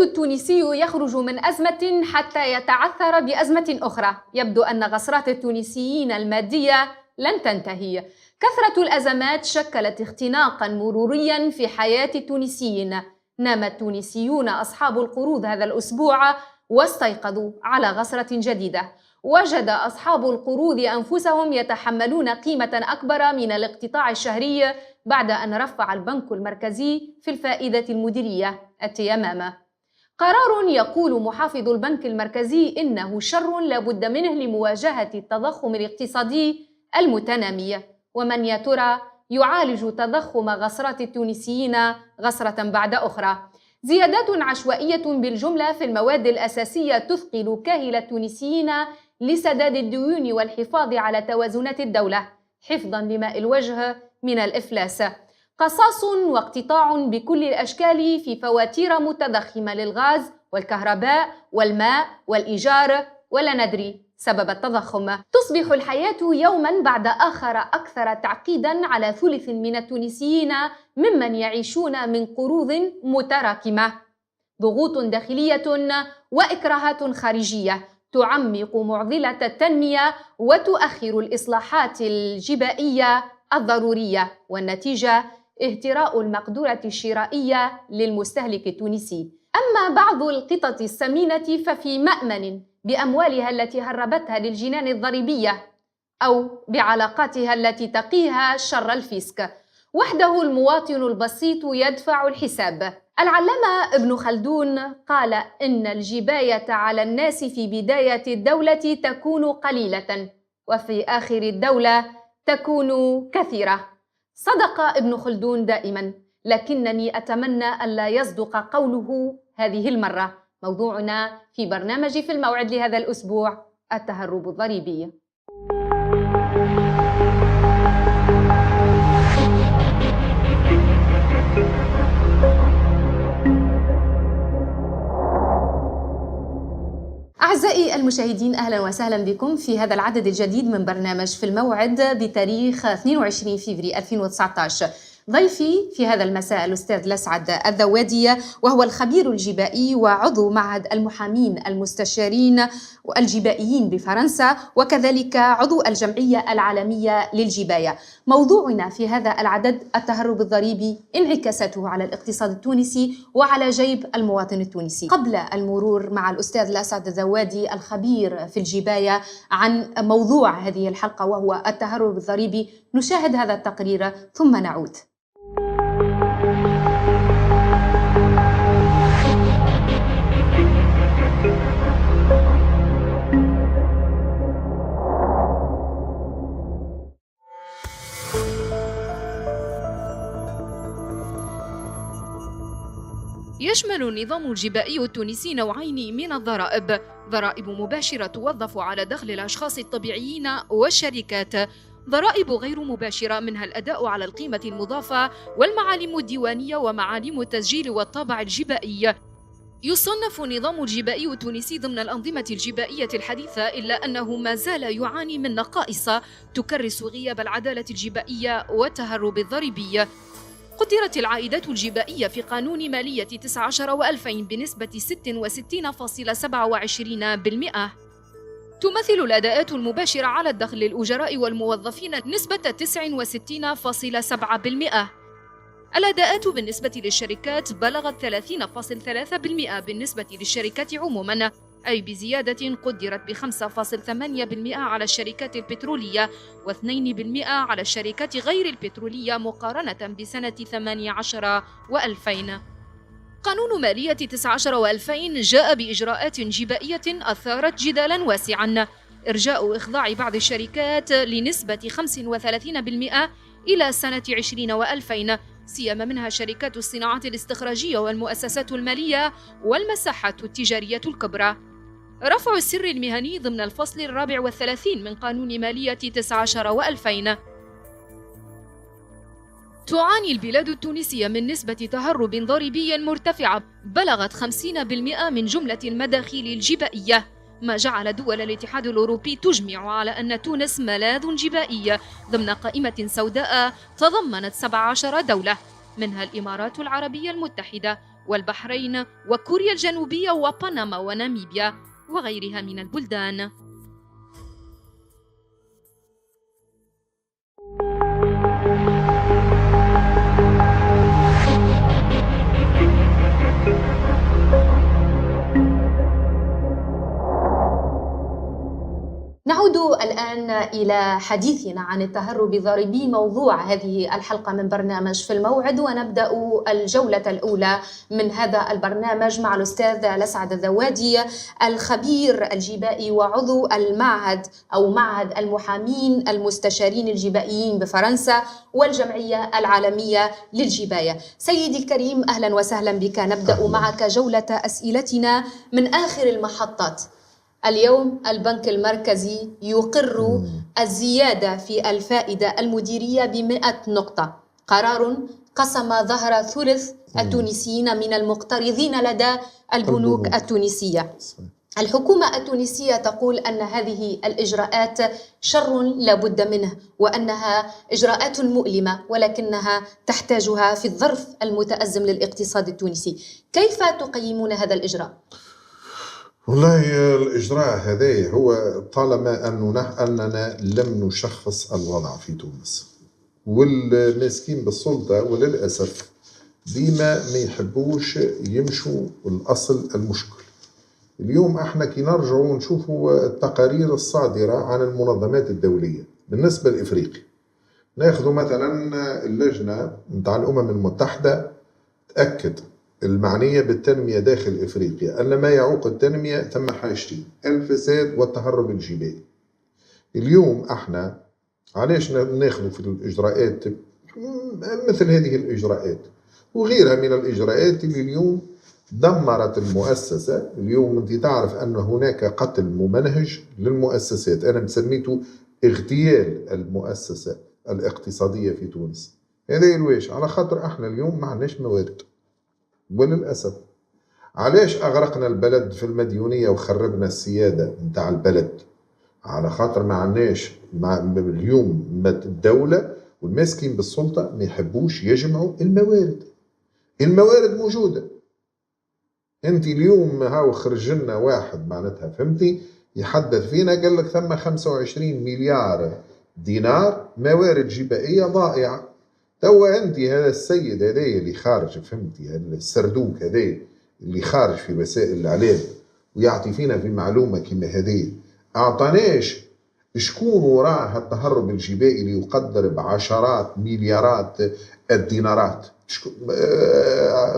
التونسي يخرج من أزمة حتى يتعثر بأزمة أخرى. يبدو أن غصرات التونسيين المادية لن تنتهي. كثرة الأزمات شكلت اختناقاً مرورياً في حياة التونسيين. نام التونسيون أصحاب القروض هذا الأسبوع واستيقظوا على غصرة جديدة. وجد أصحاب القروض أنفسهم يتحملون قيمة أكبر من الاقتطاع الشهري بعد أن رفع البنك المركزي في الفائدة المديرية التيمام. قرار يقول محافظ البنك المركزي إنه شر لا بد منه لمواجهة التضخم الاقتصادي المتنامي. ومن يا ترى يعالج تضخم غصرات التونسيين غصرة بعد أخرى؟ زيادات عشوائية بالجملة في المواد الأساسية تثقل كاهل التونسيين لسداد الديون والحفاظ على توازنات الدولة حفظاً لماء الوجه من الإفلاس. قصاص واقتطاع بكل الأشكال في فواتير متضخمة للغاز والكهرباء والماء والإيجار، ولا ندري سبب التضخم. تصبح الحياة يوماً بعد آخر أكثر تعقيداً على ثلث من التونسيين ممن يعيشون من قروض متراكمة. ضغوط داخلية وإكراهات خارجية تعمق معضلة التنمية وتؤخر الإصلاحات الجبائية الضرورية، والنتيجة اهتراء المقدرة الشرائية للمستهلك التونسي. أما بعض القطط السمينة ففي مأمن بأموالها التي هربتها للجنان الضريبية أو بعلاقاتها التي تقيها شر الفيسك. وحده المواطن البسيط يدفع الحساب. العلامة ابن خلدون قال إن الجباية على الناس في بداية الدولة تكون قليلة وفي آخر الدولة تكون كثيرة. صدق ابن خلدون دائما، لكنني أتمنى ألا يصدق قوله هذه المرة. موضوعنا في برنامج في الموعد لهذا الأسبوع: التهرب الضريبي. أعزائي المشاهدين، أهلا وسهلا بكم في هذا العدد الجديد من برنامج في الموعد بتاريخ 22 فبراير 2019. ضيفي في هذا المساء الأستاذ لسعد الذوادي، وهو الخبير الجبائي وعضو معهد المحامين المستشارين والجبائيين بفرنسا، وكذلك عضو الجمعية العالمية للجباية. موضوعنا في هذا العدد: التهرب الضريبي، انعكاساته على الاقتصاد التونسي وعلى جيب المواطن التونسي. قبل المرور مع الأستاذ لسعد الذوادي الخبير في الجباية عن موضوع هذه الحلقة وهو التهرب الضريبي، نشاهد هذا التقرير ثم نعود. يشمل النظام الجبائي التونسي نوعين من الضرائب: ضرائب مباشرة توظف على دخل الأشخاص الطبيعيين والشركات، ضرائب غير مباشرة منها الأداء على القيمة المضافة والمعالم الديوانية ومعالم التسجيل والطابع الجبائي. يصنف النظام الجبائي التونسي ضمن الأنظمة الجبائية الحديثة، إلا أنه ما زال يعاني من نقائص تكرس غياب العدالة الجبائية والتهرب الضريبي. قدرت العائدات الجبائية في قانون مالية 19 و2000 بنسبة 66.27%. تمثل الأداءات المباشرة على الدخل للأجراء والموظفين نسبة 69.7%. الأداءات بالنسبة للشركات بلغت 30.3% بالنسبة للشركات عموما، أي بزيادة قدرت ب5.8% على الشركات البترولية و2% على الشركات غير البترولية مقارنة بسنة 18 و2000. قانون مالية 19 و2000 جاء بإجراءات جبائية أثارت جدالا واسعا: إرجاء إخضاع بعض الشركات لنسبة 35% إلى سنة 20 و2000، سيما منها شركات الصناعات الاستخراجية والمؤسسات المالية والمساحات التجارية الكبرى. رفع السر المهني ضمن الفصل 34 من قانون مالية 19 و2000. تعاني البلاد التونسية من نسبة تهرب ضريبي مرتفعة بلغت 50% من جملة المداخيل الجبائية، ما جعل دول الاتحاد الأوروبي تجمع على أن تونس ملاذ جبائي ضمن قائمة سوداء تضمنت 17 دولة، منها الإمارات العربية المتحدة والبحرين وكوريا الجنوبية وبنما وناميبيا وغيرها من البلدان. نعود الآن إلى حديثنا عن التهرب ضاربي موضوع هذه الحلقة من برنامج في الموعد، ونبدأ الجولة الأولى من هذا البرنامج مع الأستاذ الأسعد الذوادي الخبير الجبائي وعضو المعهد أو معهد المحامين المستشارين الجبائيين بفرنسا والجمعية العالمية للجباية. سيدي الكريم أهلا وسهلا بك. نبدأ معك جولة أسئلتنا من آخر المحطات. اليوم البنك المركزي يقر الزيادة في الفائدة المديرية ب100 نقطة، قرار قسم ظهر ثلث التونسيين من المقترضين لدى البنوك التونسية. الحكومة التونسية تقول أن هذه الإجراءات شر لا بد منه، وأنها إجراءات مؤلمة ولكنها تحتاجها في الظرف المتأزم للاقتصاد التونسي. كيف تقيمون هذا الإجراء؟ والله الإجراء هذا هو طالما أننا لم نشخص الوضع في تونس، والماسكين بالسلطة وللأسف ديما ما يحبوش يمشوا الأصل المشكل. اليوم احنا كي نرجعوا نشوفوا التقارير الصادرة عن المنظمات الدولية بالنسبة لإفريقيا، ناخذوا مثلا اللجنة متاع الأمم المتحدة تأكد المعنية بالتنمية داخل إفريقيا أن ما يعوق التنمية ثم حاجتين: الفساد والتهرب الجبائي. اليوم احنا علاش ناخذوا في الإجراءات مثل هذه الإجراءات وغيرها من الإجراءات اللي اليوم دمرت المؤسسة؟ اليوم انت تعرف أن هناك قتل ممنهج للمؤسسات، أنا مسميته اغتيال المؤسسة الاقتصادية في تونس. هذا الواش على خاطر احنا اليوم ما عندناش موارد، وللأسف علاش أغرقنا البلد في المديونية وخربنا السيادة متاع البلد؟ على خاطر ما عندناش اليوم الدولة والماسكين بالسلطة ما يحبوش يجمعوا الموارد. الموارد موجودة، انت اليوم هاو خرج لنا واحد معناتها فهمتي يحدث فينا قال لك ثم 25 مليار دينار موارد جبائية ضائعة. توا انت هذا السيد هذا اللي خارج فهمتي السردوك هذا اللي خارج في وسائل الاعلام ويعطي فينا في معلومه كما هذه، اعطاناش شكون وراء التهرب الجبائي اللي يقدر بعشرات مليارات الدينارات؟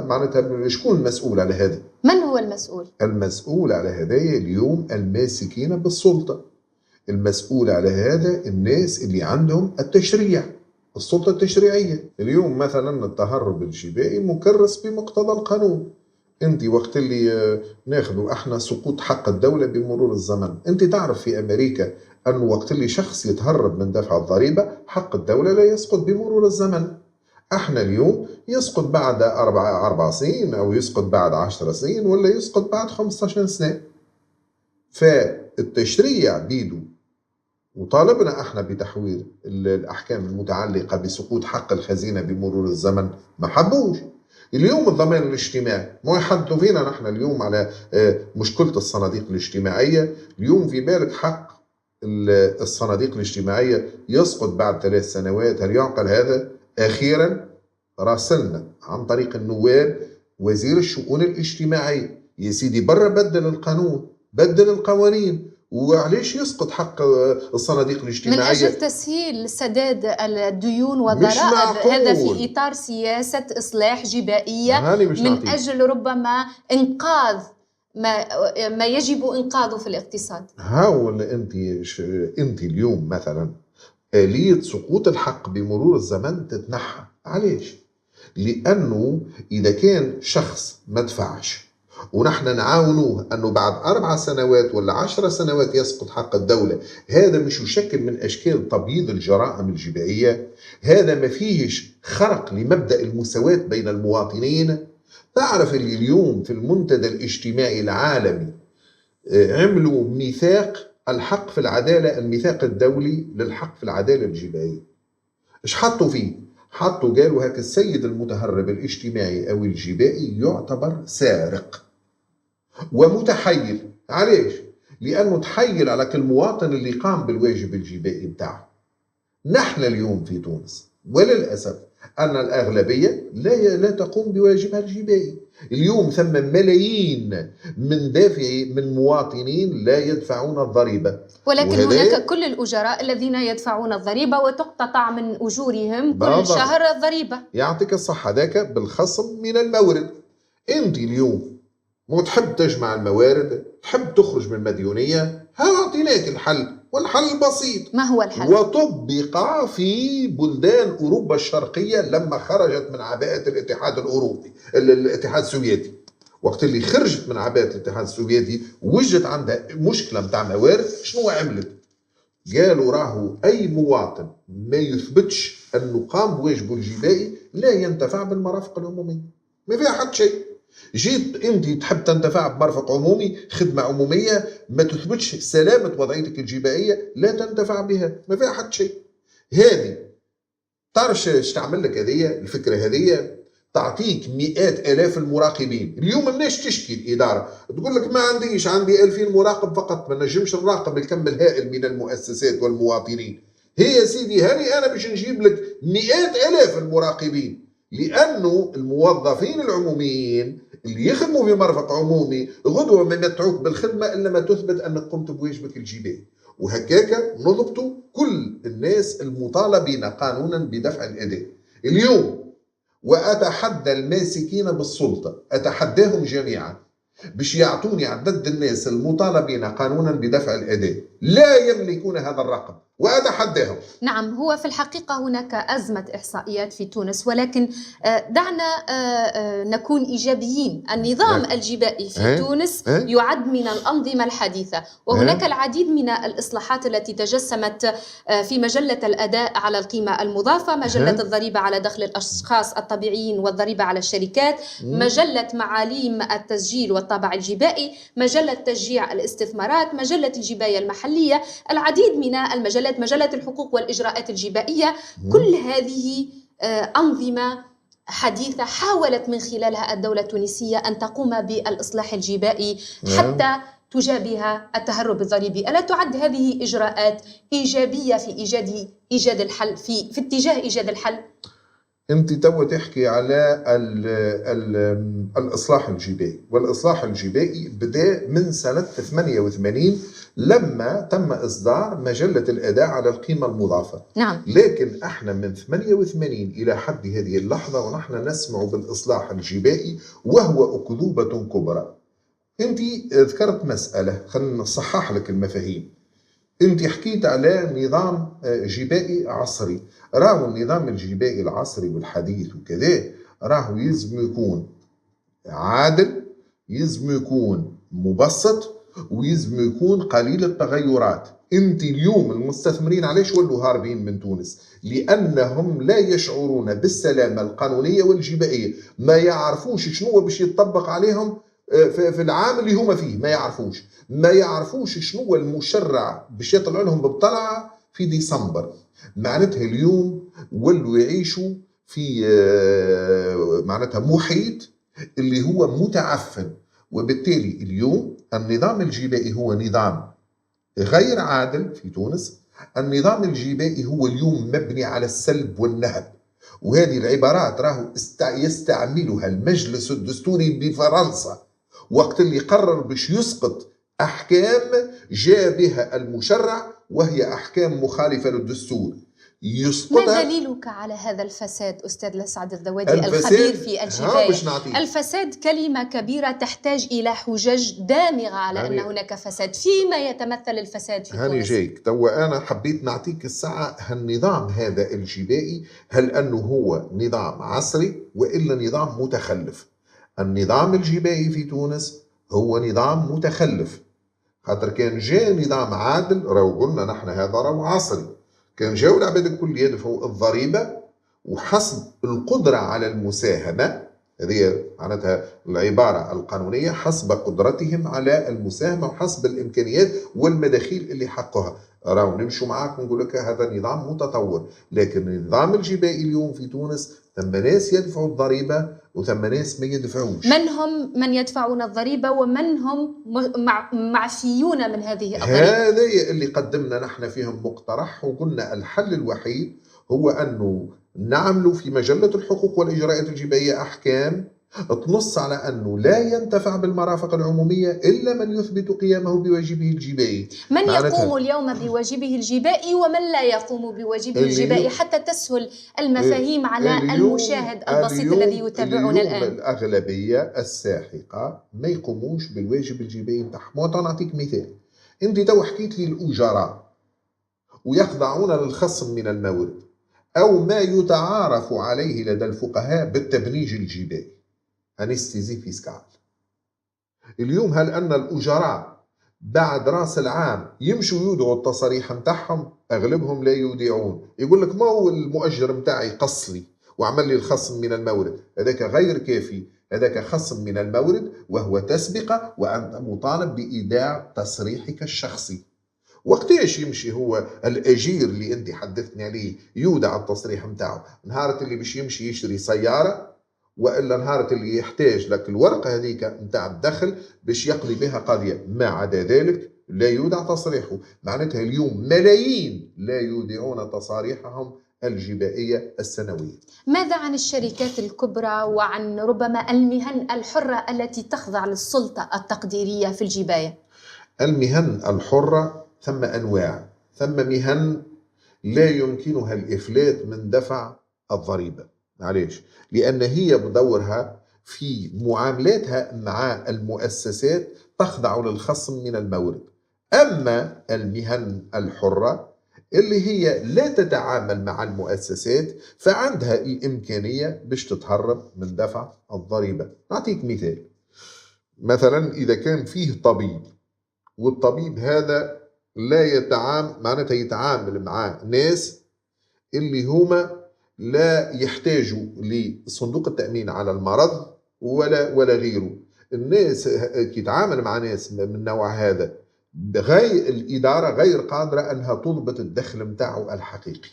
معناتها شكون المسؤول على هذا؟ من هو المسؤول؟ المسؤول على هذا اليوم الماسكين بالسلطه، المسؤول على هذا الناس اللي عندهم التشريع، السلطة التشريعية. اليوم مثلا التهرب الجبائي مكرس بمقتضى القانون. انت وقت اللي ناخذوا احنا سقوط حق الدولة بمرور الزمن، انت تعرف في امريكا ان وقت اللي شخص يتهرب من دفع الضريبة حق الدولة لا يسقط بمرور الزمن. احنا اليوم يسقط بعد 4 سنين او يسقط بعد 10 سنين ولا يسقط بعد 15 سنة. فالتشريع بيدو وطالبنا احنا بتحويل الاحكام المتعلقه بسقوط حق الخزينه بمرور الزمن، ما حبوش. اليوم الضمان الاجتماعي ما يحدثوا فينا نحن اليوم على مشكله الصناديق الاجتماعيه. اليوم في بالك حق الصناديق الاجتماعيه يسقط بعد 3 سنوات؟ هل يعقل هذا؟ اخيرا راسلنا عن طريق النواب وزير الشؤون الاجتماعيه، يا سيدي برا بدل القانون، بدل القوانين، وعليش يسقط حق الصناديق الاجتماعية؟ من أجل تسهيل سداد الديون والضرائب، هذا في إطار سياسة إصلاح جبائية من أجل ربما إنقاذ ما يجب إنقاذه في الاقتصاد. هاول أنت اليوم مثلا آلية سقوط الحق بمرور الزمن تتنحى. علاش؟ لأنه إذا كان شخص ما دفعش ونحن نعاونوه أنه بعد 4 سنوات ولا 10 سنوات يسقط حق الدولة، هذا مش يشكل من أشكال تبييض الجرائم الجبائية؟ هذا ما فيهش خرق لمبدأ المساواة بين المواطنين؟ تعرف اللي اليوم في المنتدى الاجتماعي العالمي عملوا ميثاق الحق في العدالة، الميثاق الدولي للحق في العدالة الجبائية. إيش حطوا فيه؟ حطوا قالوا هيك السيد المتهرب الاجتماعي أو الجبائي يعتبر سارق ومتحيل. علاش؟ لأنه تحيل على كل مواطن اللي قام بالواجب الجبائي بتاعه. نحن اليوم في تونس وللأسف أن الأغلبية لا تقوم بواجبها الجبائي. اليوم ثم ملايين من مواطنين لا يدفعون الضريبة، ولكن هناك كل الأجراء الذين يدفعون الضريبة وتقتطع من أجورهم كل شهر الضريبة. يعطيك الصحة، ذاك بالخصم من المورد. أنت اليوم تحب تجمع الموارد، تحب تخرج من المديونية، أعطيناك الحل، والحل بسيط. ما هو الحل؟ وطبق في بلدان أوروبا الشرقية لما خرجت من عباءة الاتحاد الأوروبي، الاتحاد السوفيتي. وقت اللي خرجت من عباءة الاتحاد السوفيتي وجدت عندها مشكلة متاع موارد، شنو عملت؟ قالوا راهو أي مواطن ما يثبتش أنه قام بواجبه الجبائي لا ينتفع بالمرافق العمومية، ما فيها حد شيء. جيت انت تحب تنتفع بمرفق عمومي، خدمه عموميه، ما تثبتش سلامه وضعيتك الجبائيه لا تنتفع بها، ما فيها حد شيء. هذه تعرف ايش تعمل لك؟ هذه الفكره هذه تعطيك مئات الاف المراقبين. اليوم مناش تشكي الاداره تقول لك ما عندي 2000 مراقب فقط، ما نجمش نراقب الكم الهائل من المؤسسات والمواطنين. هي يا سيدي هاني انا باش نجيب لك مئات الاف المراقبين، لانه الموظفين العموميين اللي يخدموا في مرفق عمومي غدوه ما يمتعوك بالخدمه الا ما تثبت انك قمت بواجبك الجبائي. وهكاك نضبطوا كل الناس المطالبين قانونا بدفع الاداء. اليوم واتحدى الماسكين بالسلطه، اتحداهم جميعا باش يعطوني عدد الناس المطالبين قانونا بدفع الاداء لا يملكون هذا الرقم، وأتحداهم. نعم، هو في الحقيقة هناك أزمة إحصائيات في تونس، ولكن دعنا نكون إيجابيين. النظام الجبائي في تونس يعد من الأنظمة الحديثة، وهناك العديد من الإصلاحات التي تجسمت في مجلة الأداء على القيمة المضافة، مجلة الضريبة على دخل الأشخاص الطبيعيين والضريبة على الشركات، مجلة معاليم التسجيل والطابع الجبائي، مجلة تشجيع الاستثمارات، مجلة الجباية المحلية، العديد من المجلات، مجلة الحقوق والإجراءات الجبائية. كل هذه أنظمة حديثة حاولت من خلالها الدولة التونسية أن تقوم بالإصلاح الجبائي حتى تجابه التهرب الضريبي. ألا تعد هذه إجراءات إيجابية في إيجاد الحل في اتجاه إيجاد الحل؟ أنت تو تحكي على الإصلاح الجبائي، والإصلاح الجبائي بدأ من سنة 88 لما تم إصدار مجلة الأداء على القيمة المضافة. نعم. لكن احنا من 88 إلى حد هذه اللحظة ونحن نسمع بالإصلاح الجبائي وهو أكذوبة كبرى. أنت ذكرت مسألة، خلينا نصحح لك المفاهيم. أنت حكيت على نظام جبائي عصري. راهو النظام الجبائي العصري والحديث وكذا راهو يلزم يكون عادل، يلزم يكون مبسط، ويلزم يكون قليل التغيرات. انت اليوم المستثمرين علاش ولوا هاربين من تونس؟ لانهم لا يشعرون بالسلامه القانونيه والجبائيه، ما يعرفوش شنو باش يتطبق عليهم في العام اللي هما فيه، ما يعرفوش شنو المشرع باش يطلع لهم بطلعه في ديسمبر. معناتها اليوم ولوا يعيشوا في معناتها محيط اللي هو متعفن، وبالتالي اليوم النظام الجبائي هو نظام غير عادل في تونس. النظام الجبائي هو اليوم مبني على السلب والنهب، وهذه العبارات راهو يستعملها المجلس الدستوري بفرنسا وقت اللي قرر باش يسقط أحكام جاء بها المشرع وهي أحكام مخالفة للدستور. ما دليلك على هذا الفساد أستاذ لسعد الذوادي الخبير في الجباية؟ الفساد كلمة كبيرة تحتاج إلى حجج دامغة على أن هناك فساد. فيما يتمثل الفساد في تونس؟ هاني جايك توا أنا حبيت نعطيك الساعة هالنظام هذا الجبائي، هل أنه هو نظام عصري وإلا نظام متخلف؟ النظام الجبائي في تونس هو نظام متخلف، خاطر كان جاء نظام عادل راهو قلنا نحن هذا راهو عصري، كان جاو العباد الكل يدفعوا الضريبة وحسب القدرة على المساهمة. هذه معناتها العبارة القانونية، حسب قدرتهم على المساهمة وحسب الإمكانيات والمداخيل اللي حقها. راهو نمشوا معاك ونقول لك هذا نظام متطور، لكن النظام الجبائي اليوم في تونس ثم ناس يدفعوا الضريبة وثم ناس ما يدفعوش. من هم من يدفعون الضريبة ومن هم معفيون من هذه الضريبة؟ هذا اللي قدمنا نحن فيهم مقترح، وقلنا الحل الوحيد هو أنه نعمل في مجلة الحقوق والإجراءات الجبائية أحكام تنص على أنه لا ينتفع بالمرافق العمومية إلا من يثبت قيامه بواجبه الجبائي. من يقوم اليوم بواجبه الجبائي ومن لا يقوم بواجبه الجبائي، حتى تسهل المفاهيم على المشاهد البسيط الذي يتابعنا الآن. الأغلبية الساحقة ما يقوموش بالواجب الجبائي نتاعهم. نعطيك مثال، أنت تو حكيت لي الأجراء ويخضعون للخصم من المورد أو ما يتعارف عليه لدى الفقهاء بالتبنيج الجبائي، أنستيزي فيسكال. اليوم هل أن الأجراء بعد رأس العام يمشوا يودعوا التصاريح متاعهم؟ أغلبهم لا يودعون، يقول لك ما هو المؤجر متاعي قص لي وعمل لي الخصم من المورد. هذاك غير كافي، هذاك خصم من المورد وهو تسبقة، وأنت مطالب بإيداع تصريحك الشخصي. وقتاش يمشي هو الأجير اللي أنت حدثتني عليه يودع التصريح متاعه؟ نهارة اللي باش يمشي يشتري سيارة، وإلا نهارة اللي يحتاج لك الورقة هذيك متاع الدخل باش يقضي بها قضية. ما عدا ذلك لا يودع تصريحه. معناتها اليوم ملايين لا يودعون تصاريحهم الجبائية السنوية. ماذا عن الشركات الكبرى وعن ربما المهن الحرة التي تخضع للسلطة التقديرية في الجباية؟ المهن الحرة ثم أنواع، ثم مهن لا يمكنها الإفلات من دفع الضريبة. معليش، لأن هي بدورها في معاملاتها مع المؤسسات تخضع للخصم من المورد. أما المهن الحرة اللي هي لا تتعامل مع المؤسسات فعندها الإمكانية باش تتهرب من دفع الضريبة. نعطيك مثال، مثلا إذا كان فيه طبيب والطبيب هذا لا يتعامل، معناتها يتعامل مع ناس اللي هما لا يحتاجوا لصندوق التأمين على المرض ولا غيره. الناس كي يتعامل مع ناس من نوع هذا غير الإدارة غير قادرة أنها تضبط الدخل متاعه الحقيقي.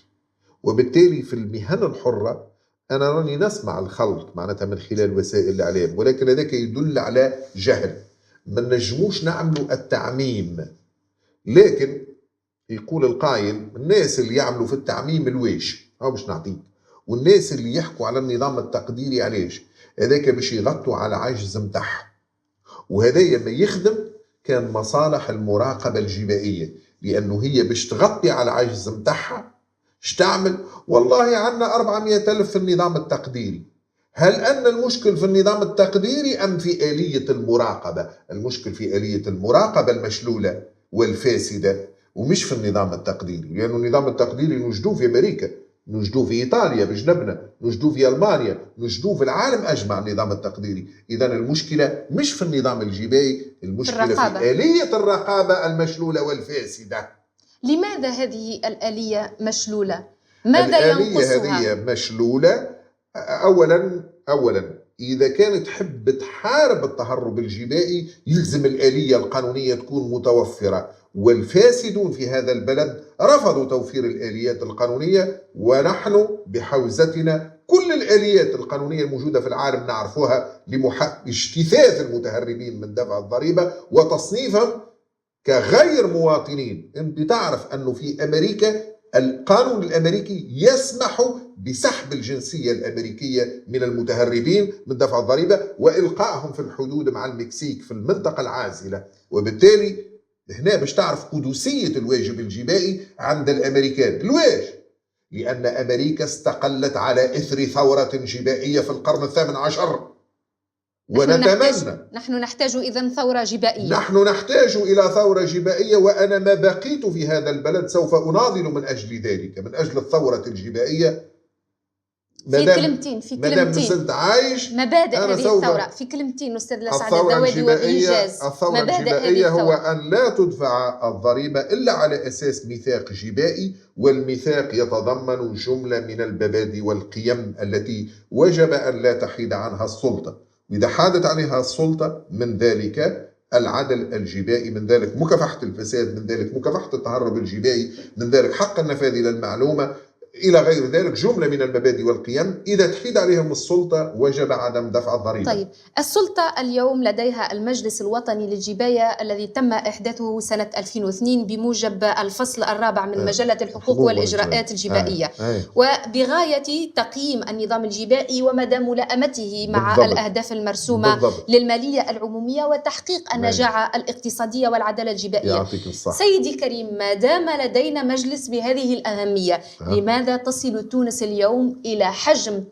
وبالتالي في المهن الحرة أنا راني نسمع الخلط معناتها من خلال وسائل الإعلام، ولكن هذاك يدل على جهل. ما نجموش نعملوا التعميم، لكن يقول القائل الناس اللي يعملوا في التعميم الويش أو باش نعطيك، والناس اللي يحكوا على النظام التقديري علاش هذاك باش يغطوا على عجز متاعهم. وهذايا ما يخدم كان مصالح المراقبة الجبائية، لأنه هي باش تغطي على العجز متاعها اش تعمل؟ والله عندنا 400,000 في النظام التقديري. هل أن المشكل في النظام التقديري أم في آلية المراقبة؟ المشكل في آلية المراقبة المشلولة والفاسدة ومش في النظام التقديري، لأنه النظام التقديري نوجدوه في أمريكا، نوجدوه في إيطاليا بجنبنا، نوجدوه في ألمانيا، نوجدوه في العالم أجمع النظام التقديري. إذن المشكلة مش في النظام الجبائي، المشكلة في آلية الرقابة المشلولة والفاسدة. لماذا هذه الآلية مشلولة؟ ماذا ينقصها؟ الآلية هذه مشلولة أولا إذا كانت تحب تحارب التهرب الجبائي يلزم الآلية القانونية تكون متوفرة، والفاسدون في هذا البلد رفضوا توفير الآليات القانونية، ونحن بحوزتنا كل الآليات القانونية الموجودة في العالم نعرفوها لاجتثاث المتهربين من دفع الضريبة وتصنيفهم كغير مواطنين. انت تعرف أنه في أمريكا القانون الأمريكي يسمح بسحب الجنسية الأمريكية من المتهربين من دفع الضريبة وإلقائهم في الحدود مع المكسيك في المنطقة العازلة. وبالتالي هنا باش تعرف قدسية الواجب الجبائي عند الأمريكان. الواج لأن أمريكا استقلت على إثر ثورة جبائية في القرن ال18. نحن نحتاج إذن ثورة جبائية. نحن نحتاج إلى ثورة جبائية، وأنا ما بقيت في هذا البلد سوف أناضل من أجل ذلك، من أجل الثورة الجبائية. في كلمتين عايش مبادئ هذه الثورة في كلمتين أستاذ لسعد الذوادي وبإيجاز. الثورة الجبائية هو أن لا تدفع الضريبة إلا على أساس ميثاق جبائي، والميثاق يتضمن جملة من المبادئ والقيم التي وجب أن لا تحيد عنها السلطة، وإذا حادت عليها السلطة من ذلك العدل الجبائي، من ذلك مكافحة الفساد، من ذلك مكافحة التهرب الجبائي، من ذلك حق النفاذ للمعلومة، إلى غير ذلك، جملة من المبادئ والقيم إذا تحيد عليهم السلطة وجب عدم دفع الضريبة. طيب، السلطة اليوم لديها المجلس الوطني للجباية الذي تم إحداثه سنة 2002 بموجب الفصل الرابع من مجلة الحقوق والإجراءات الجبائية، وبغاية تقييم النظام الجبائي ومدى ملائمته مع بالضبط. الأهداف المرسومة بالضبط. للمالية العمومية وتحقيق النجاعة الاقتصادية والعدالة الجبائية. يعطيك الصح. سيدي الكريم، ما دام لدينا مجلس بهذه الأهمية، لماذا تصل تونس اليوم إلى حجم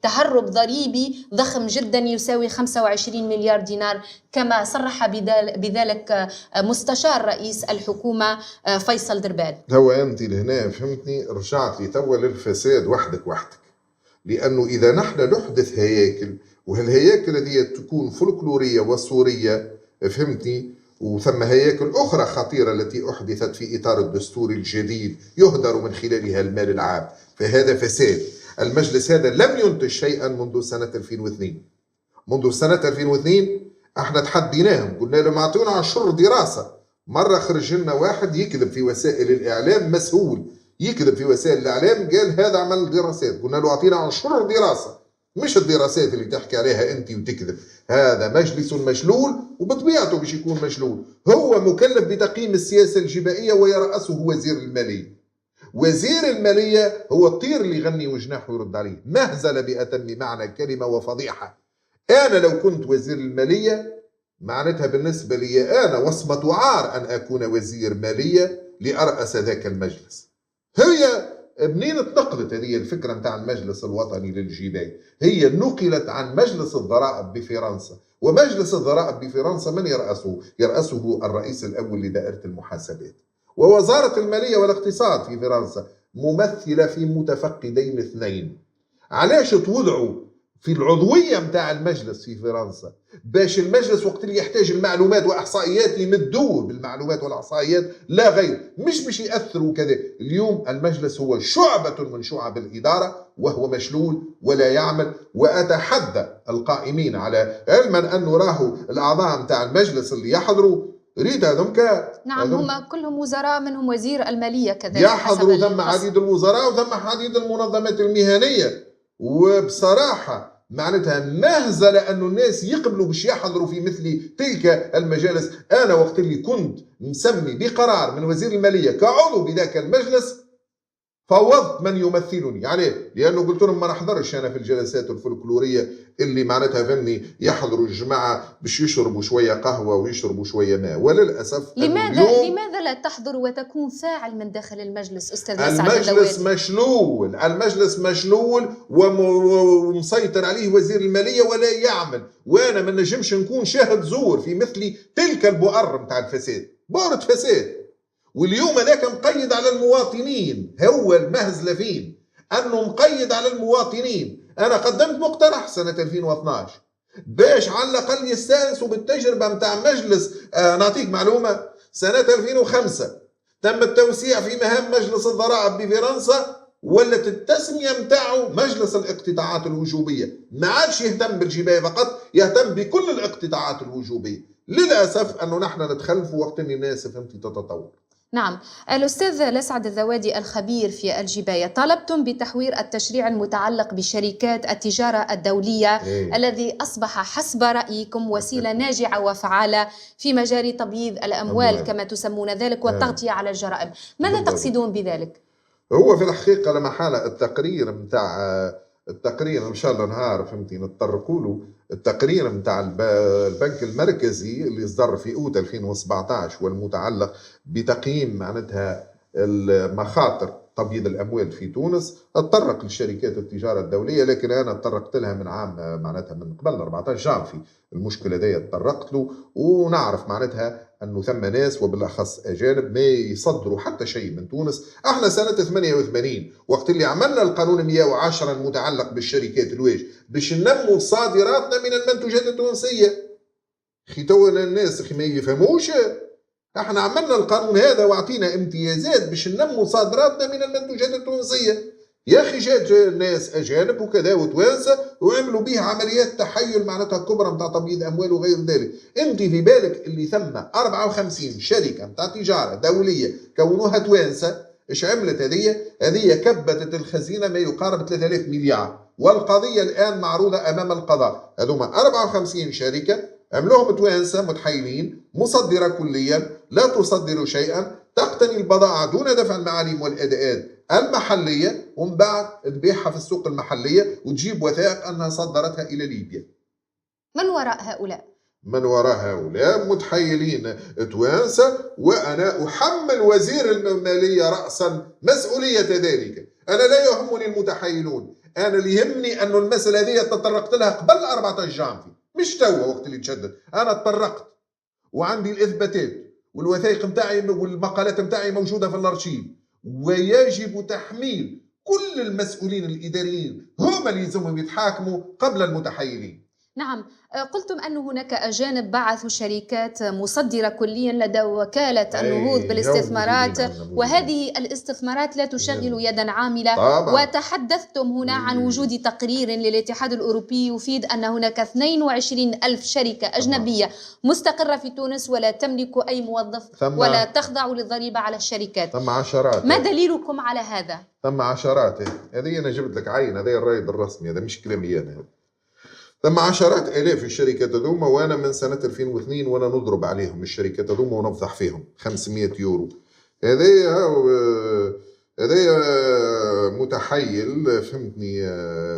تهرب ضريبي ضخم جدا يساوي 25 مليار دينار كما صرح بذلك مستشار رئيس الحكومة فيصل دربال؟ هو أنت لهنا فهمتني، رجعت لي توا للفساد وحدك، لأنه إذا نحن نحدث هياكل، وهالهياكل هذه تكون فولكلورية وصورية، فهمتني، وثم هياكل أخرى خطيرة التي أحدثت في إطار الدستور الجديد يهدر من خلالها المال العام، فهذا فساد. المجلس هذا لم ينتج شيئا منذ سنة 2002. منذ سنة 2002 احنا تحديناهم، قلنا لهم اعطونا 10 دراسة. مرة خرج لنا واحد يكذب في وسائل الإعلام، مسؤول يكذب في وسائل الإعلام، قال هذا عمل دراسات. قلنا له اعطينا 10 دراسة، مش الدراسات اللي تحكي عليها انت وتكذب. هذا مجلس مشلول، وبطبيعته باش يكون مشلول. هو مكلف بتقييم السياسة الجبائية ويرأسه وزير المالية. وزير المالية هو الطير اللي يغني وجناحه يرد عليه، مهزلة بأتم معنى الكلمة وفضيحة. أنا لو كنت وزير المالية معناتها بالنسبة لي أنا وصمة عار أن أكون وزير مالية لأرأس ذاك المجلس. هي منين اتنقلت هذه الفكرة متاع المجلس الوطني للجباية؟ هي نقلت عن مجلس الضرائب بفرنسا، ومجلس الضرائب بفرنسا من يرأسه؟ يرأسه الرئيس الأول لدائرة المحاسبات. ووزارة المالية والاقتصاد في فرنسا ممثلة في متفقدين اثنين. علاش توضعوا في العضوية متاع المجلس في فرنسا؟ باش المجلس وقت اللي يحتاج المعلومات وإحصائيات يمدوه بالمعلومات والإحصائيات، لا غير، مش باش يأثروا كذا. اليوم المجلس هو شعبة من شعب الإدارة، وهو مشلول ولا يعمل. وأتحدى القائمين على علما أنه راهو الأعضاء متاع المجلس اللي يحضروا ريت هذم نعم، هم كلهم وزراء، منهم وزير المالية كذلك، يحضروا ثم عديد الوزراء وثم عديد المنظمات المهنية. وبصراحة معناتها مهزلة أنه الناس يقبلوا باش يحضروا في مثل تلك المجالس. أنا وقت اللي كنت مسمي بقرار من وزير المالية كعضو بذاك المجلس فوضت من يمثلني، يعني لأنه قلت لهم ما نحضرش أنا في الجلسات الفولكلورية اللي معناتها فهمني يحضروا الجماعة باش يشربوا شوية قهوة ويشربوا شوية ماء. وللأسف لماذا لا تحضر وتكون فاعل من داخل المجلس أستاذ سعد المجلس مشلول، المجلس مشلول ومسيطر عليه وزير المالية ولا يعمل. وأنا ما نجمش نكون شاهد زور في مثل تلك البؤر متاع الفساد، بؤرة فساد. واليوم ذاك مقيد على المواطنين. هو المهزلة فين؟ أنه مقيد على المواطنين. أنا قدمت مقترح سنة 2012 باش على الأقل يستانسوا بالتجربة متاع مجلس. نعطيك معلومة، سنة 2005 تم التوسيع في مهام مجلس الضرائب بفرنسا، ولت التسمية متاعه مجلس الاقتطاعات الوجوبية. ما عادش يهتم بالجباية فقط، يهتم بكل الاقتطاعات الوجوبية. للأسف أنه نحن نتخلف وقت الناس فهمتي تتطور. نعم. الأستاذ لسعد الذوادي الخبير في الجباية، طالبتم بتحوير التشريع المتعلق بشركات التجارة الدولية الذي أصبح حسب رأيكم وسيلة ناجعة وفعالة في مجال تبييض الأموال كما تسمون ذلك والتغطية على الجرائم. ماذا تقصدون بذلك؟ هو في الحقيقة لما حال التقرير إن شاء الله نهار فهمتي نتطرقوا له، التقرير متاع البنك المركزي اللي صدر في أوت 2017 والمتعلق بتقييم معناتها المخاطر تبييض الأموال في تونس، اتطرق لشركات التجارة الدولية. لكن أنا اتطرقت لها من عام معناتها من قبل 14 جانفي. المشكلة دي اتطرقت له، ونعرف معناتها أنه ثم ناس وبالأخص أجانب ما يصدروا حتى شيء من تونس. احنا سنة 88 وقت اللي عملنا القانون 110 المتعلق بالشركات الواش باش ننمو صادراتنا من المنتوجات التونسية. خي تو الناس ما يفهموش، احنا عملنا القانون هذا واعطينا امتيازات باش ننمو صادراتنا من المنتوجات التونسية. يا اخي جات ناس اجانب وكذا وتوانسه وعملوا به عمليات تحيل معناتها كبرى نتاع تبييض اموال وغير ذلك. انت في بالك اللي ثم 54 شركه نتاع تجاره دوليه كونوها توانسه، ايش عملت هذه كبتت الخزينه ما يقارب 3000 مليار، والقضيه الان معروضه امام القضاء. هذوما 54 شركه عملوهم توانسه متحيلين، مصدره كليا، لا تصدر شيئا، تقتني البضائع دون دفع المعاليم والاداءات المحليه، ومن بعد تبيعها في السوق المحليه وتجيب وثائق انها صدرتها الى ليبيا. من وراء هؤلاء؟ من وراء هؤلاء متحيلين توانسه، وانا احمل وزير الماليه راسا مسؤوليه ذلك. انا لا يهمني المتحيلون، انا اللي يهمني انه المساله هذه تطرقت لها قبل 14 جانفي، مش توا وقت اللي تشدد. انا تطرقت وعندي الاثباتات والوثائق متاعي والمقالات متاعي موجوده في الارشيف، ويجب تحميل كل المسؤولين الاداريين هم اللي يلزمهم يتحاكموا قبل المتحيلين. نعم، قلتم أن هناك أجانب بعثوا شركات مصدرة كليا لدى وكالة النهوض بالاستثمارات، وهذه الاستثمارات لا تشغل يدا عاملة طبعا. وتحدثتم هنا عن وجود تقرير للاتحاد الأوروبي يفيد أن هناك 22 ألف شركة أجنبية مستقرة في تونس ولا تملك أي موظف ولا تخضع للضريبة على الشركات. ثم عشرات. ما دليلكم على هذا؟ ثم عشرات. هذه أنا جبت لك عين، هذا الرائد الرسمي، هذا مش كلامي أنا. ثم عشرات آلاف الشركات هذوما، وأنا من سنة 2002 وأنا نضرب عليهم الشركات هذوما ونفضح فيهم 500 يورو. هذا متحيل فهمتني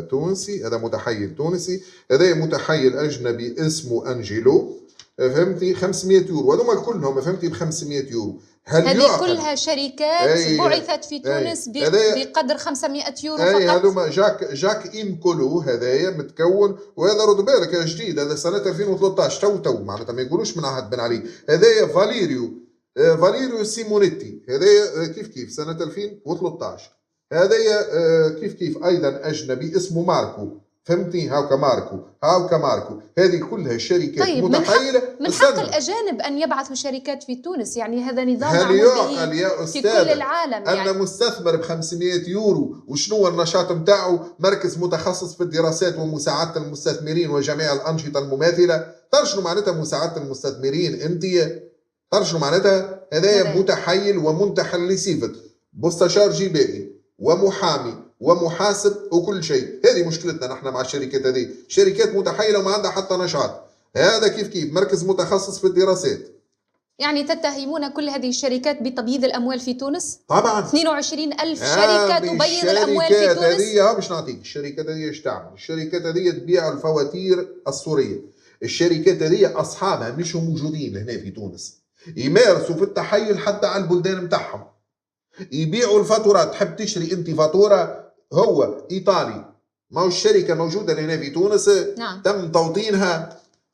تونسي، هذا متحيل تونسي، هذا متحيل أجنبي اسمه أنجيلو فهمتي 500 يورو، هذوما كلهم فهمتي ب 500 يورو. هذه كلها شركات بعثت في تونس بقدر 500 يورو فقط. هذوما جاك إيمكولو هذايا متكون، وهذا رد بالك جديد، هذا سنة 2013 تو معناتها ما يقولوش من عهد بن علي. هذايا فاليريو سيمونيتي، هذايا كيف سنة 2013. هذايا كيف أيضا أجنبي اسمه ماركو فهمتني، هاوكا ماركو. هذه كلها شركات طيب متحيلة. من حق الأجانب أن يبعثوا شركات في تونس، يعني هذا نظام معمول في كل العالم. يعني أنا مستثمر ب 500 يورو، وشنو النشاط متاعه؟ مركز متخصص في الدراسات ومساعدة المستثمرين وجميع الأنشطة المماثلة. ترشنوا معناتها مساعدة المستثمرين أنت؟ ترشنوا معناتها هذا متحيل ومنتحل لصفة مستشار جبائي ومحامي ومحاسب وكل شيء. هذه مشكلتنا نحن مع الشركات هذه، شركات متحيلة وما عندها حتى نشاط. هذا كيف مركز متخصص في الدراسات. يعني تتهمون كل هذه الشركات بتبييض الأموال في تونس؟ طبعا 22 ألف شركة تبيض الأموال في تونس. هذه باش نعطيك الشركات هذه ايش تعمل. الشركات هذه تبيع الفواتير السورية. الشركات هذه أصحابها مش موجودين هنا في تونس، يمارسوا في التحيل حتى على البلدان متاعهم، يبيعوا الفاتورات. تحب تشتري انت فاتورة هو ايطالي، ما هو الشركة موجودة هنا في تونس. نعم.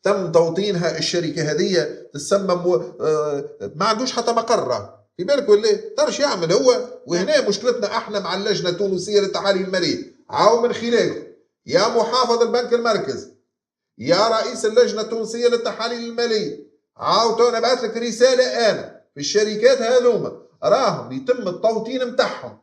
تم توطينها الشركة هذه تسمى ما عندوش حتى مقر في بالك ولا ترش يعمل هو. وهنا مشكلتنا احنا مع اللجنة التونسية للتحاليل المالية، عاو من خلاله يا محافظ البنك المركزي يا رئيس اللجنة التونسية للتحاليل المالية، عاو تو نبعث لك رسالة انا في الشركات هذوما راهم يتم التوطين متاعهم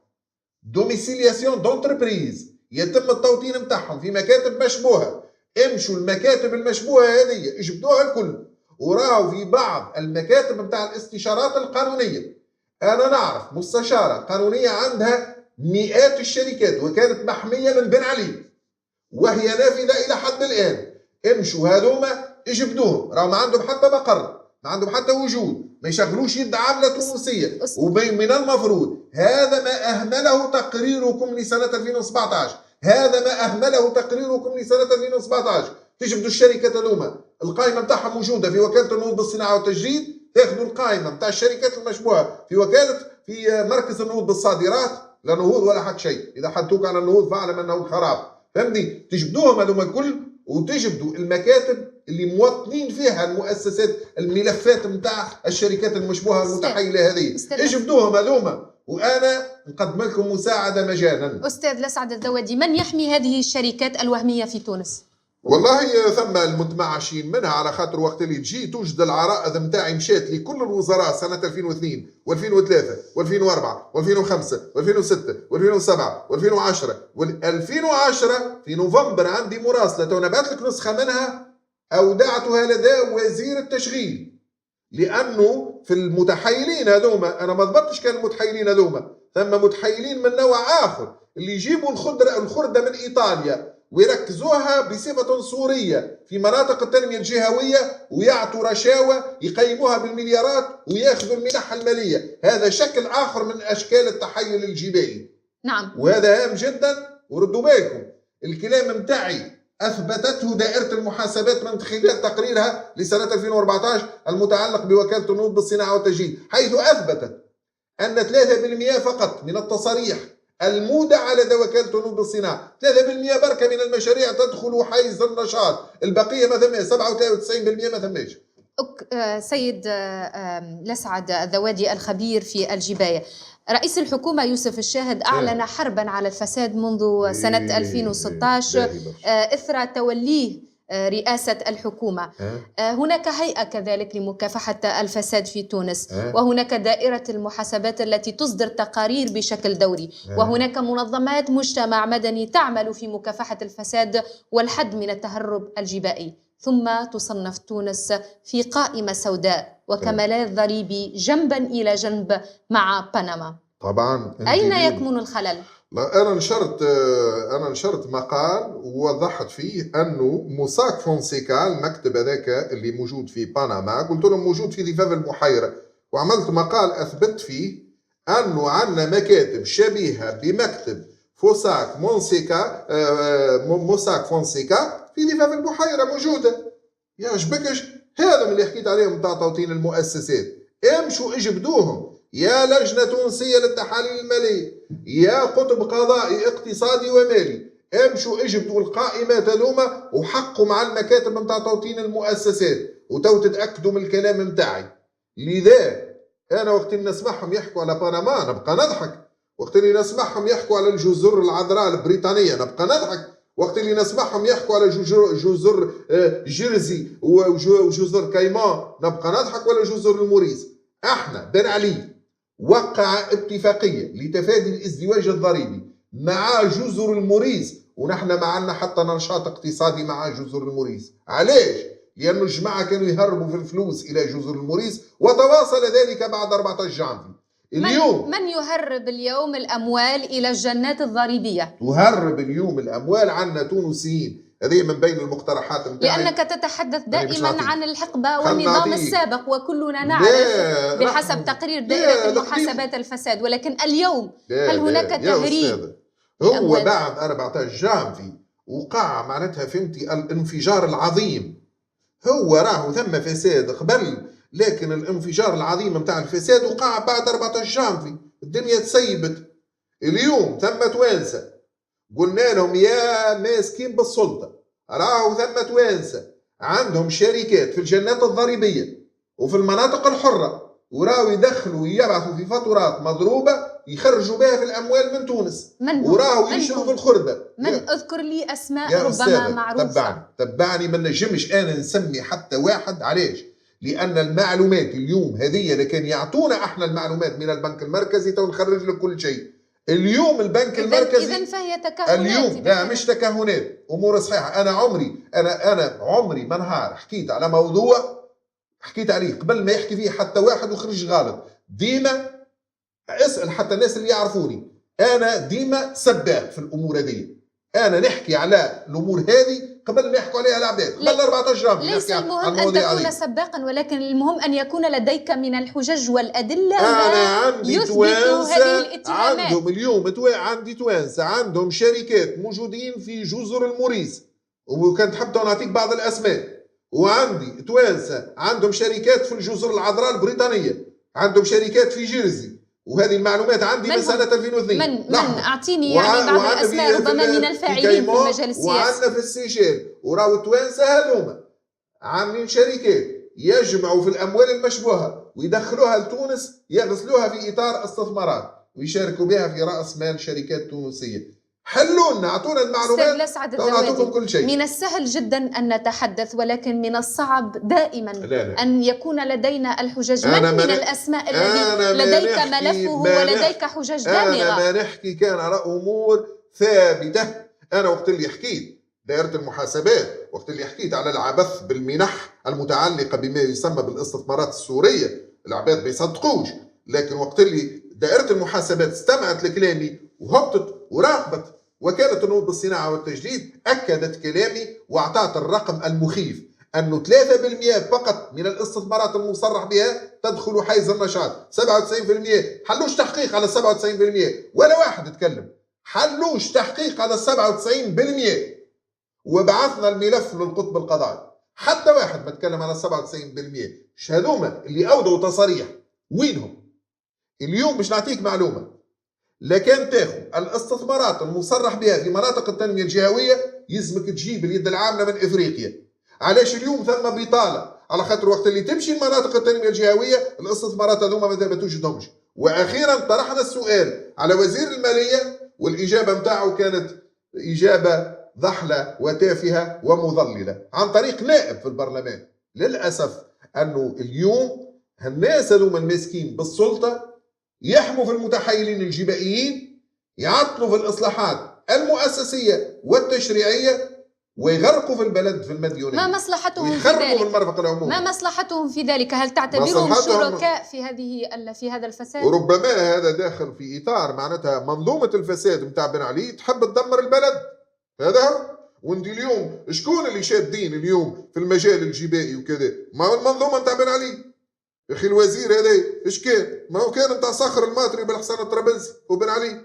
دوميسيلياسيون دونتربريز، يتم التوطين متاعهم في مكاتب مشبوهة. امشوا المكاتب المشبوهة هذه اجبدوها الكل، وراهو في بعض المكاتب متاع الاستشارات القانونية. انا نعرف مستشارة قانونية عندها مئات الشركات وكانت محمية من بن علي وهي نافذة الى حد الان. امشوا هذوما اجبدوهم، راهو ما عندهم حتى مقر، ما عندهم حتى وجود، ما يشغلوش يد عاملة تونسية. ومن المفروض هذا ما أهمله تقريركم لسنة 2017، هذا ما أهمله تقريركم لسنة 2017. تجبدوا الشركات هذوما، القائمة متاعها موجودة في وكالة النهوض بالصناعة والتجديد، تاخذوا القائمة متاع الشركات المشبوهة في مركز النهوض بالصادرات، لا نهوض ولا حد شيء. إذا حدوك على النهوض فاعلم أنه خراب فهمني. تجبدوهم هذوما الكل، وتجبدوا المكاتب اللي موطنين فيها المؤسسات الملفات متاع الشركات المشبوهة المتحيلة هذه، اجبدوهم هذوما وأنا نقدم لكم مساعدة مجانا. أستاذ لسعد الذوادي، من يحمي هذه الشركات الوهمية في تونس؟ والله ثم المتمعشين منها، على خاطر وقت اللي تجي توجد العرائض نتاعي مشات لكل الوزراء سنة 2002 و2003 و2004 و2005 و2006 و2007 و2010 و2010 في نوفمبر عندي مراسلة تونا بعت لك نسخة منها أودعتها لدى وزير التشغيل، لأنه في المتحيلين هذوما أنا ما ضبطتش كان المتحيلين هذوما، ثم متحيلين من نوع آخر اللي يجيبوا الخردة من إيطاليا ويركزوها بصفة صورية في مناطق التنمية الجهوية ويعطوا رشاوى يقيموها بالمليارات وياخذوا المنح المالية. هذا شكل آخر من أشكال التحيل الجبائي. نعم. وهذا هام جدا. وردوا بالكم الكلام متاعي أثبتته دائرة المحاسبات من خلال تقريرها لسنة 2014 المتعلق بوكالة النهوض بالصناعة والتجهيز، حيث أثبتت أن 3% فقط من التصاريح المودعة لدى وكالة النهوض بالصناعة، 3% بركة من المشاريع تدخل حيز النشاط، البقية ما ثماش، 97% ما ثماش. سيد لسعد الذوادي الخبير في الجباية، رئيس الحكومة يوسف الشاهد أعلن حربا على الفساد منذ سنة 2016 إثر توليه رئاسة الحكومة. هناك هيئة كذلك لمكافحة الفساد في تونس، وهناك دائرة المحاسبات التي تصدر تقارير بشكل دوري، وهناك منظمات مجتمع مدني تعمل في مكافحة الفساد والحد من التهرب الجبائي، ثم تصنف تونس في قائمة سوداء وكملاذ ضريبي جنبا إلى جنب مع بنما. طبعا أين يكمن الخلل؟ لا أنا نشرت مقال ووضحت فيه أنه موساك فونسيكا المكتب هذاك اللي موجود في بنما، قلت لهم موجود في ضفاف البحيرة، وعملت مقال أثبت فيه أنه عندنا مكاتب شبيهة بمكتب موساك فونسيكا في ضفاف البحيرة موجودة. يا شبكش هذا من اللي حكيت عليهم تاع توطين المؤسسات، امشوا اجبدوهم يا لجنة تونسية للتحاليل المالية يا قطب قضائي اقتصادي ومالي، امشوا اجبدوا القائمات هذوما وحقوا مع المكاتب نتاع توطين المؤسسات وتو تتأكدوا من الكلام نتاعي. لذا انا وقت اللي نسمعهم يحكوا على بنما نبقى نضحك، وقت اللي نسمعهم يحكوا على الجزر العذراء البريطانية نبقى نضحك، وقت اللي نسمعهم يحكوا على جزر جيرزي وجزر كايمان نبقى نضحك، ولا جزر الموريس. احنا بن علي وقع اتفاقية لتفادي الازدواج الضريبي مع جزر الموريس، ونحن ما عندنا حتى نشاط اقتصادي مع جزر الموريس. علاش؟ لأنه الجماعة كانوا يهربوا في الفلوس إلى جزر الموريس، وتواصل ذلك بعد 14 جانفي. اليوم من يهرب اليوم الأموال إلى الجنات الضريبية؟ تهرب اليوم الأموال عنا تونسيين، هذه من بين المقترحات متاعي. لأنك تتحدث دائما عن الحقبة والنظام السابق، وكلنا نعرف بحسب تقرير دائرة المحاسبات الفساد، ولكن اليوم هل هناك تهريب؟ هو بعد 14 جانفي وقع معناتها فهمتي الانفجار العظيم. هو راهو ثم فساد قبل، لكن الانفجار العظيم متاع الفساد وقع بعد 14 جانفي، الدنيا تسيبت. اليوم ثم توانسة قلنا لهم يا ماسكين بالسلطة، راهو ثم توانسة عندهم شركات في الجنات الضريبية وفي المناطق الحرة، وراهو يدخلوا ويبعثوا في فاتورات مضروبة يخرجوا بها في الأموال من تونس، وراهو يشروا في الخردة. اذكر لي أسماء ربما معروفة. تبعني ما نجمش أنا نسمي حتى واحد. علاش؟ لأن المعلومات اليوم هذه اللي كان يعطونا احنا المعلومات من البنك المركزي تو نخرج لك كل شيء. اليوم البنك المركزي إذن فهي تكهنات. اليوم لا مش تكهنات، أمور صحيحة. أنا عمري ما نهار حكيت على موضوع حكيت عليه قبل ما يحكي فيه حتى واحد وخرج غلط. ديما اسأل حتى الناس اللي يعرفوني، أنا ديما سباق في الأمور هذه. أنا نحكي على الأمور هذه قبل ما يحكوا عليها العباد، قبل 14 جرام. ليس المهم أن تكون سباقا، ولكن المهم أن يكون لديك من الحجج والأدلة أنا عندي توانسة عندهم اليوم عندي توانسة عندهم شركات موجودين في جزر الموريس، وكنت حبيت نعطيك بعض الأسماء. وعندي توانسة عندهم شركات في الجزر العذراء البريطانية، عندهم شركات في جيرزي، وهذه المعلومات عندي من سنة 2002. من أعطيني يعني بعض الأسماء ربما من الفاعلين في المجال السياسي. وعندنا في السيشيل، وراو التوانسة هذوما عاملين شركات يجمعوا في الأموال المشبوهة ويدخلوها لتونس، يغسلوها في إطار استثمارات ويشاركوا بها في رأس مال شركات تونسية. حلوا لنا، اعطونا أستاذ المعلومات، لسعد نعطيكم الذوادي، كل شيء. من السهل جدا أن نتحدث، ولكن من الصعب دائما لا. أن يكون لدينا الحجج. من الأسماء الذي لديك ملفه ولديك حجج دامغة؟ أنا ما نحكي كان على أمور ثابتة. أنا وقت اللي حكيت دائرة المحاسبات، وقت اللي حكيت على العبث بالمنح المتعلقة بما يسمى بالاستثمارات السورية، العباد ما يصدقوش، لكن وقت اللي دائرة المحاسبات استمعت لكلامي وهبطت وراقبت وكالة النهوض بالصناعة والتجديد، أكدت كلامي وأعطت الرقم المخيف أنه 3% فقط من الاستثمارات المصرح بها تدخل حيز النشاط. 97% حلوش تحقيق على 97%، ولا واحد تكلم حلوش تحقيق على 97%. وبعثنا الملف للقطب القضائي، حتى واحد ما تكلم على 97%. شهدوما اللي أودوا تصاريح وينهم؟ اليوم مش نعطيك معلومة، لكن تاخذ الاستثمارات المصرح بها في مناطق التنمية الجهوية يلزمك تجيب اليد العاملة من إفريقيا. علاش اليوم ثم بطالة؟ على خاطر وقت اللي تمشي لمناطق التنمية الجهوية الاستثمارات هذوما ما توجدهمش. وأخيرا طرحنا السؤال على وزير المالية، والإجابة متاعه كانت إجابة ضحلة وتافهة ومضللة عن طريق نائب في البرلمان. للأسف أنه اليوم الناس هذوما الماسكين بالسلطة يحموا في المتحيلين الجبائيين، يعطلوا في الإصلاحات المؤسسية والتشريعية، ويغرقوا في البلد في المديونية. ما مصلحتهم في ويخربوا ذلك؟ من المرفق العمومي. ما مصلحتهم في ذلك؟ هل تعتبرهم شركاء في هذا الفساد؟ وربما هذا داخل في إطار معناتها منظومة الفساد متاع بن علي تحب تدمر البلد. هذا هو. وانت اليوم شكون اللي شادين اليوم في المجال الجبائي وكذا؟ ما المنظومة متاع بن علي. يا اخي الوزير هذا ايش كان؟ ما هو كان متاع صخر الماطري بالحسن الطرابلسي وبن علي.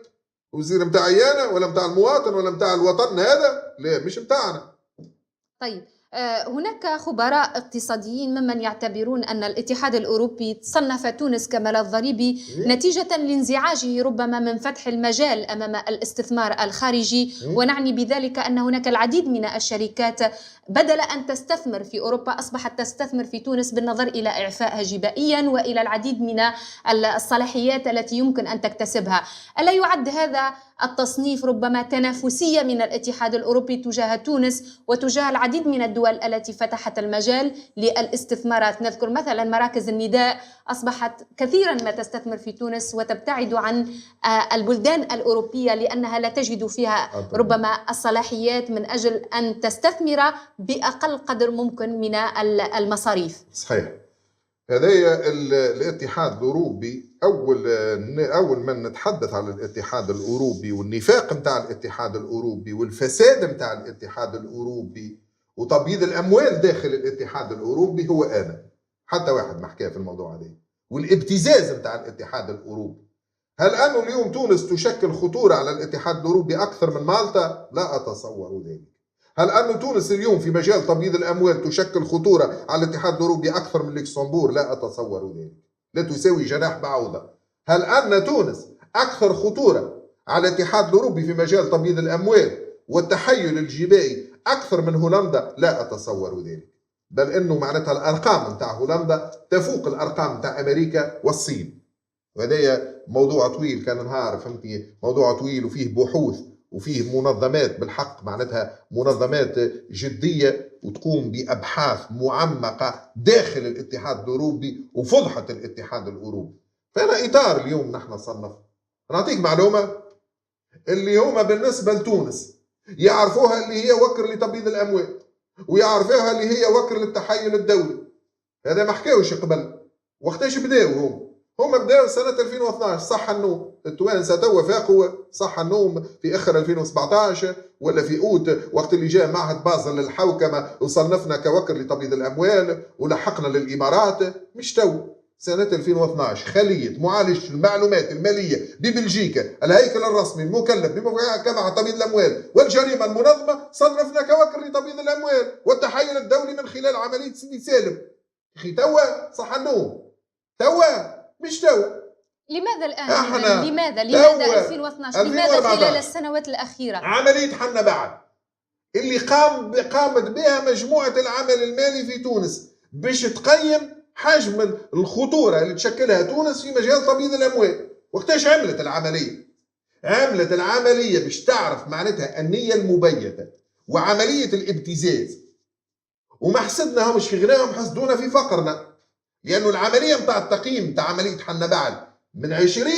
وزير متاع عيانه ولا متاع المواطن ولا متاع الوطن؟ هذا لا مش متاعنا. طيب، هناك خبراء اقتصاديين ممن يعتبرون أن الاتحاد الأوروبي صنف تونس كملاذ ضريبي نتيجة لانزعاجه ربما من فتح المجال أمام الاستثمار الخارجي، ونعني بذلك أن هناك العديد من الشركات بدل أن تستثمر في أوروبا أصبحت تستثمر في تونس بالنظر إلى إعفائها جبائيا وإلى العديد من الصلاحيات التي يمكن أن تكتسبها. ألا يعد هذا التصنيف ربما تنافسية من الاتحاد الأوروبي تجاه تونس وتجاه العديد من الدول التي فتحت المجال للاستثمارات؟ نذكر مثلا مراكز النداء أصبحت كثيرا ما تستثمر في تونس وتبتعد عن البلدان الأوروبية لأنها لا تجد فيها ربما الصلاحيات من أجل أن تستثمر بأقل قدر ممكن من المصاريف. صحيح. هذا الاتحاد الأوروبي أول من نتحدث عن الاتحاد الأوروبي والنفاق متاع الاتحاد الأوروبي والفساد متاع الاتحاد الأوروبي وتبييض الأموال داخل الاتحاد الأوروبي هو أنا. حتى واحد ما حكى في الموضوع هذا. والابتزاز متاع الاتحاد الأوروبي. هل أنه اليوم تونس تشكل خطورة على الاتحاد الأوروبي أكثر من مالطا؟ لا أتصور ذلك. هل أن تونس اليوم في مجال تبييض الأموال تشكل خطورة على الاتحاد الأوروبي أكثر من لوكسمبورغ؟ لا أتصور ذلك. لا تساوي جناح بعوضة. هل أن تونس أكثر خطورة على الاتحاد الأوروبي في مجال تبييض الأموال والتحيل الجبائي أكثر من هولندا؟ لا أتصور ذلك. بل أنه معناتها الأرقام متاع هولندا تفوق الأرقام متاع أمريكا والصين. وهذا موضوع طويل، كان نهار فهمتني، موضوع طويل وفيه بحوث وفيه منظمات بالحق معناتها منظمات جدية وتقوم بأبحاث معمقة داخل الاتحاد الأوروبي وفضحة الاتحاد الأوروبي. فأنا إطار اليوم نحن صنف. نعطيك معلومة اللي هما بالنسبة لتونس يعرفوها اللي هي وكر لتبييض الأموال ويعرفوها اللي هي وكر للتحيل الدولي. هذا ما حكاوش قبل. وقتاش بداوا هم بداوا سنة 2012 صح النوم. التوانسة توا فاقوا صح النوم في آخر 2017 ولا في أوت وقت اللي جاء معهد بازل للحوكمة وصنفنا كوكر لتبييض الأموال ولحقنا للإمارات. مش تو سنة 2012 خلية معالجة المعلومات المالية ببلجيكا الهيكل الرسمي المكلف بمكافحة تبييض الأموال والجريمة المنظمة صنفنا كوكر لتبييض الأموال والتحيل الدولي من خلال عملية سيدي سالم. أخي توا صح النوم توا مش توا. لماذا الآن؟ لماذا 2012؟ لماذا خلال السنوات الأخيرة؟ عملية حنا بعد اللي قامت بها مجموعة العمل المالي في تونس باش تقيم حجم الخطورة اللي تشكلها تونس في مجال تبييض الأموال. وقتاش عملت العملية؟ عملت العملية باش تعرف معناتها النية المبيتة وعملية الابتزاز، وما حسدناهمش في غناهم، حسدونا في فقرنا. لأنه العملية متاع التقييم متاع عملية حنا بعد من 20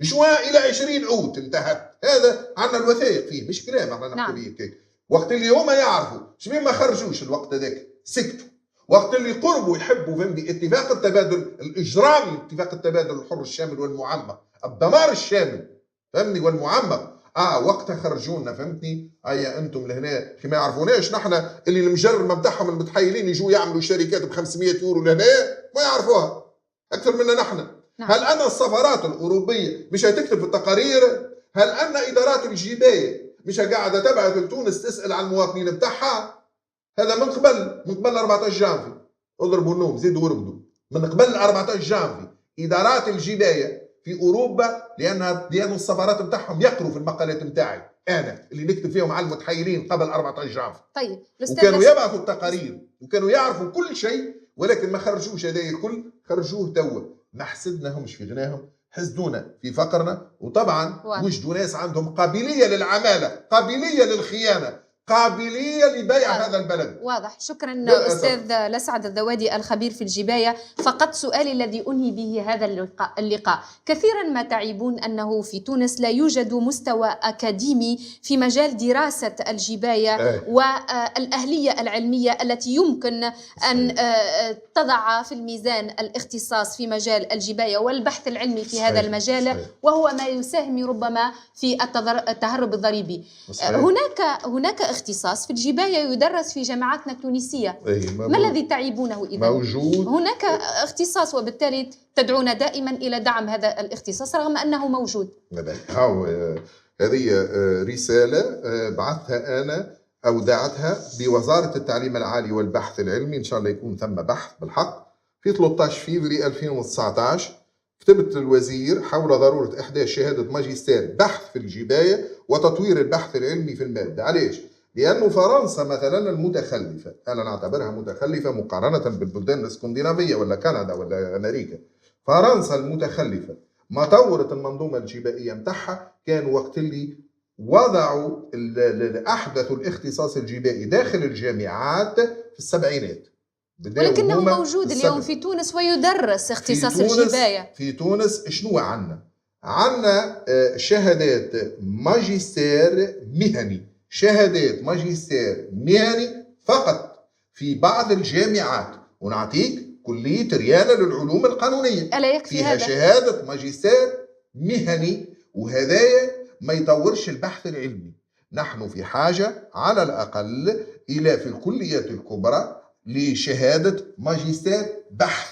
جوان إلى 20 أوت انتهت. هذا عندنا الوثائق فيه، مش كلام احنا نحكي ليه هيك. وقت اللي هما يعرفوا شبيه ما خرجوش الوقت هذاك، سكتوا. وقت اللي قربوا يحبوا فهمتي اتفاق التبادل الإجرامي، اتفاق التبادل الحر الشامل والمعمق، الدمار الشامل فهمني والمعمق، وقتها خرجونا فهمتني. هيا انتم لهنا ما يعرفوناش نحن اللي المجرمه بتاعهم المتحيلين يجوا يعملوا شركات ب 500 يورو لهنا ما يعرفوها اكثر منا نحن. نعم. هل ان السفارات الاوروبيه مش هتكتب في التقارير؟ هل ان ادارات الجبايه مش قاعده تبعث لتونس تسال عن المواطنين بتاعها؟ هذا من قبل 14 جانفي، اضربوا النوم زيدوا ورقدوا. من قبل 14 جانفي ادارات الجبايه في اوروبا، لان السفارات بتاعهم يقروا في المقالات بتاعي انا اللي نكتب فيهم على المتحيلين قبل 14 جانفي. طيب وكانوا يبعثوا التقارير وكانوا يعرفوا كل شيء، ولكن ما خرجوش هذا الكل، خرجوه توا. ما حسدناهمش في غناهم، حسدونا في فقرنا. وطبعا وجدوا ناس عندهم قابليه للعماله، قابليه للخيانه، قابلية لبيع هذا البلد. واضح. شكرا أستاذ لسعد الذوادي الخبير في الجباية. فقط سؤالي الذي أنهي به هذا اللقاء، كثيرا ما تعيبون أنه في تونس لا يوجد مستوى أكاديمي في مجال دراسة الجباية والأهلية العلمية التي يمكن أن تضع في الميزان الاختصاص في مجال الجباية والبحث العلمي في هذا المجال، وهو ما يساهم ربما في التهرب الضريبي. هناك اختصاص في الجباية يدرس في جامعاتنا التونسية، ما الذي تعيبونه إذا؟ موجود هناك اختصاص، وبالتالي تدعون دائما إلى دعم هذا الاختصاص رغم أنه موجود. هذه رسالة بعثتها أنا، أودعتها بوزارة التعليم العالي والبحث العلمي، إن شاء الله يكون ثم بحث بالحق. في 13 فبراير 2019 كتبت للوزير حول ضرورة إحداث شهادة ماجستير بحث في الجباية وتطوير البحث العلمي في المادة. علاش؟ لأنه فرنسا مثلا المتخلفة، أنا نعتبرها متخلفة مقارنة بالبلدان الاسكندنافية ولا كندا ولا أمريكا. فرنسا المتخلفة ما طورت المنظومة الجبائية متاعها، كان وقت اللي وضعوا أحدثوا الاختصاص الجبائي داخل الجامعات في السبعينات، ولكنه موجود اليوم في تونس ويدرس اختصاص الجباية. في تونس شنو عندنا؟ عندنا شهادات ماجستير مهني، شهادات ماجستير مهني فقط في بعض الجامعات. ونعطيك كلية ريانة للعلوم القانونية ألا يكفي فيها هذا؟ شهادة ماجستير مهني، وهذايا ما يطورش البحث العلمي. نحن في حاجة على الأقل إلى في الكليات الكبرى لشهادة ماجستير بحث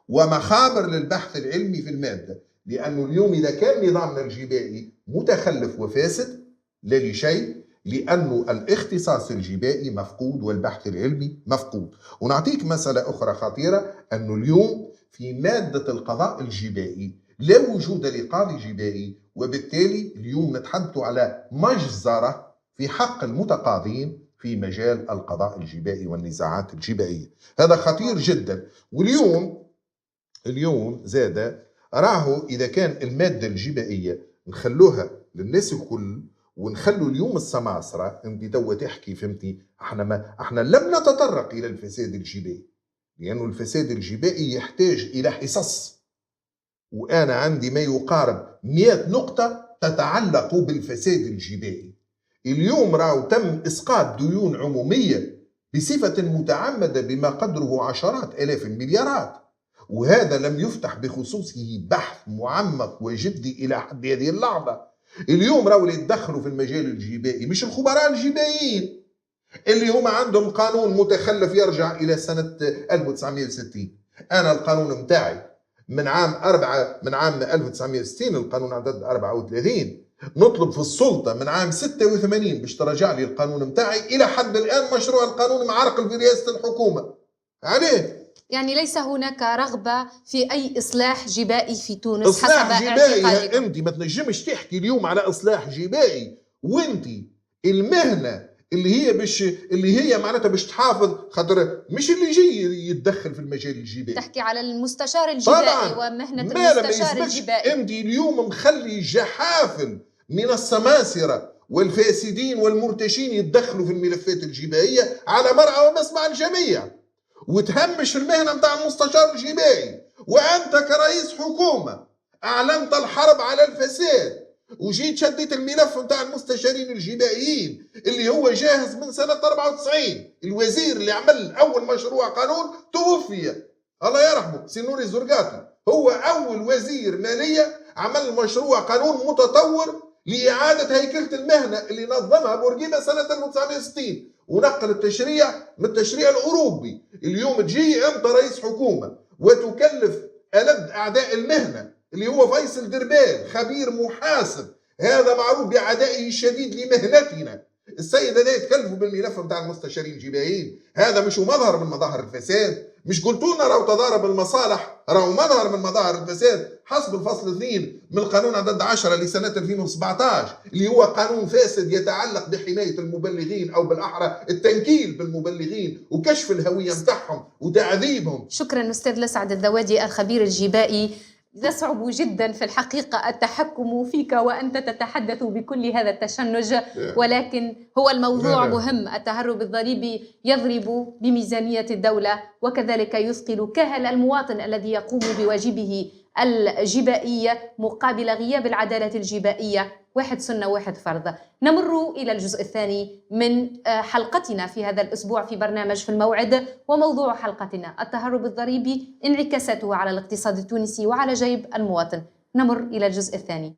ومخابر للبحث العلمي في المادة. لأنه اليوم إذا كان نظامنا الجبائي متخلف وفاسد لا لشيء، لأنه الاختصاص الجبائي مفقود والبحث العلمي مفقود. ونعطيك مسألة أخرى خطيرة، أنه اليوم في مادة القضاء الجبائي لا وجود لقاضي جبائي، وبالتالي اليوم نتحدث على مجزرة في حق المتقاضين في مجال القضاء الجبائي والنزاعات الجبائية. هذا خطير جدا. واليوم زاد راهو إذا كان المادة الجبائية نخلوها للناس الكل ونخلوا اليوم السماسرة، انت توا تحكي فهمتي احنا لم نتطرق إلى الفساد الجبائي، لأنه الفساد الجبائي يحتاج إلى حصص، وأنا عندي ما يقارب 100 نقطة تتعلق بالفساد الجبائي. اليوم راهو تم إسقاط ديون عمومية بصفة متعمدة بما قدره عشرات آلاف المليارات، وهذا لم يفتح بخصوصه بحث معمق وجدي إلى حد هذه اللحظة. اليوم راهو اللي يتدخلوا في المجال الجبائي مش الخبراء الجبائيين اللي هم عندهم قانون متخلف يرجع إلى سنة 1960. أنا القانون متاعي من عام 1960، القانون عدد 34. نطلب في السلطة من عام 86 باش ترجع لي القانون متاعي. إلى حد الآن مشروع القانون معرقل في رئاسة الحكومة. عليه يعني ليس هناك رغبة في أي إصلاح جبائي في تونس إصلاح حسب جبائي. اعتقادكم؟ أنت ما تنجمش تحكي اليوم على إصلاح جبائي وأنت المهنة اللي هي معناتها باش تحافظ، خاطر مش اللي يجي يتدخل في المجال الجبائي. تحكي على المستشار الجبائي ومهنة المستشار الجبائي. أنت اليوم مخلي جحافل من السماسرة والفاسدين والمرتشين يتدخلوا في الملفات الجبائية على مرأى ومسمع الجميع، وتهمش المهنة متاع المستشار الجبائي. وأنت كرئيس حكومة أعلنت الحرب على الفساد، وجيت شديت الملف متاع المستشارين الجبائيين اللي هو جاهز من سنة 94. الوزير اللي عمل أول مشروع قانون توفي، الله يرحمه، سي نوري الزرقاطي، هو أول وزير مالية عمل مشروع قانون متطور لإعادة هيكلة المهنة اللي نظمها بورقيبة سنة 1960 ونقل التشريع من التشريع الأوروبي. اليوم تجي أنت رئيس حكومة وتكلف ألد أعداء المهنة اللي هو فيصل دربال، خبير محاسب هذا معروف بعدائه الشديد لمهنتنا. السيد هذا يتكلفوا بالملف بتاع المستشارين الجبائيين، هذا مش مظهر من مظاهر الفساد؟ مش قلتوا لنا راهو تضارب المصالح راهو مظهر من مظاهر الفساد حسب الفصل 2 من القانون عدد 10 لسنة 2017 اللي هو قانون فاسد يتعلق بحماية المبلغين أو بالأحرى التنكيل بالمبلغين وكشف الهوية متاعهم وتعذيبهم. شكرا أستاذ لسعد الذوادي الخبير الجبائي. يصعب جدا في الحقيقة التحكم فيك وأنت تتحدث بكل هذا التشنج، ولكن هو الموضوع مهم. التهرب الضريبي يضرب بميزانية الدولة وكذلك يثقل كاهل المواطن الذي يقوم بواجبه الجبائي مقابل غياب العدالة الجبائية. واحد سنة واحد فرض. نمر إلى الجزء الثاني من حلقتنا في هذا الأسبوع في برنامج في الموعد، وموضوع حلقتنا التهرب الضريبي انعكاساته على الاقتصاد التونسي وعلى جيب المواطن. نمر إلى الجزء الثاني.